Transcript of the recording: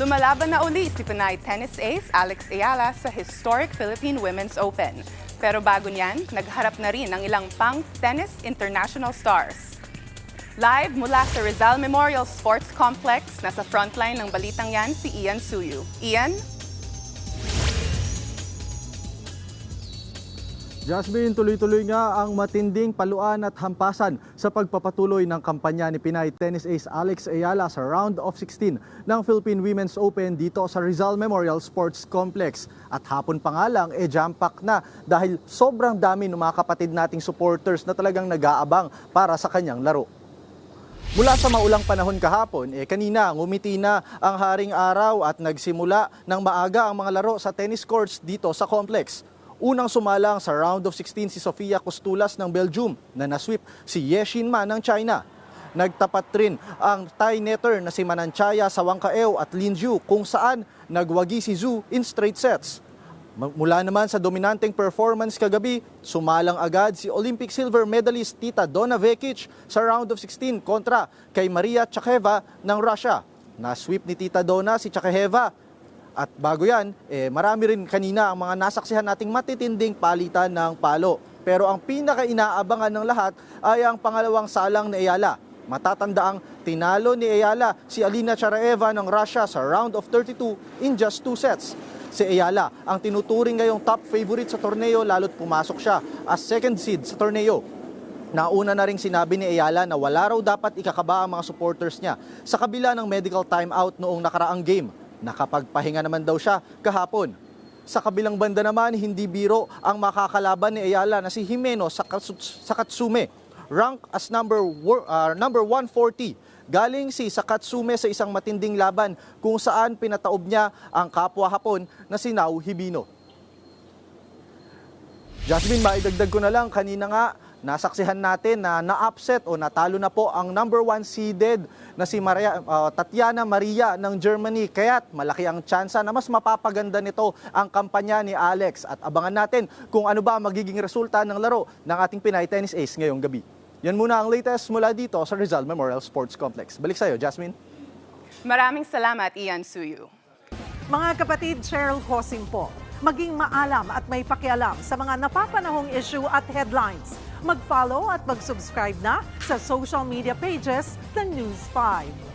Lumalaban na uli si Pinay tennis ace Alex Ayala sa historic Philippine Women's Open. Pero bago niyan, nagharap na rin ang ilang pang-tennis international stars. Live mula sa Rizal Memorial Sports Complex, nasa frontline ng balitang yan si Ian Suyu. Ian? Jasmine, tuloy-tuloy nga ang matinding paluan at hampasan sa pagpapatuloy ng kampanya ni Pinay tennis ace Alex Ayala sa round of 16 ng Philippine Women's Open dito sa Rizal Memorial Sports Complex. At hapon pa nga lang, jam-pack na dahil sobrang dami ng mga kapatid nating supporters na talagang nag-aabang para sa kanyang laro. Mula sa maulang panahon kahapon, kanina ngumiti na ang haring araw at nagsimula ng maaga ang mga laro sa tennis courts dito sa complex. Unang sumalang sa round of 16 si Sofia Costulas ng Belgium na nasweep si Ye Xinma ng China. Nagtapat rin ang tie netter na si Mananchaya sa Wang Kaeo at Lin Zhu kung saan nagwagi si Zhu in straight sets. Mula naman sa dominanteng performance kagabi, sumalang agad si Olympic silver medalist Tita Donna Vekic sa round of 16 kontra kay Maria Chakeva ng Russia. Nasweep ni Tita Donna si Chakeva. At bago yan, marami rin kanina ang mga nasaksihan nating matitinding palitan ng palo. Pero ang pinaka-inaabangan ng lahat ay ang pangalawang salang ni Ayala. Matatandaang tinalo ni Ayala si Alina Charaeva ng Russia sa round of 32 in just 2 sets. Si Ayala ang tinuturing ngayong top favorite sa torneo lalo't pumasok siya as second seed sa torneo. Nauna na ring sinabi ni Ayala na wala raw dapat ikakaba ang mga supporters niya sa kabila ng medical timeout noong nakaraang game. Nakapagpahinga naman daw siya kahapon. Sa kabilang banda naman, hindi biro ang makakalaban ni Ayala na si Jimeno Sakatsume. Rank as number 140. Galing si Sakatsume sa isang matinding laban kung saan pinataob niya ang kapwa Hapon na si Nao Hibino. Jasmine, maidagdag ko na lang, kanina nga nasaksihan natin na na-upset o natalo na po ang number 1 seeded na si Tatiana Maria ng Germany. Kaya't malaki ang tsansa na mas mapapaganda nito ang kampanya ni Alex. At abangan natin kung ano ba ang magiging resulta ng laro ng ating Pinay tennis ace ngayong gabi. Yan muna ang latest mula dito sa Rizal Memorial Sports Complex. Balik sa'yo, Jasmine. Maraming salamat, Ian Suyu. Mga kapatid, Cheryl Hosing po. Maging maalam at may pakialam sa mga napapanahong issue at headlines. Mag-follow at mag-subscribe na sa social media pages ng News 5.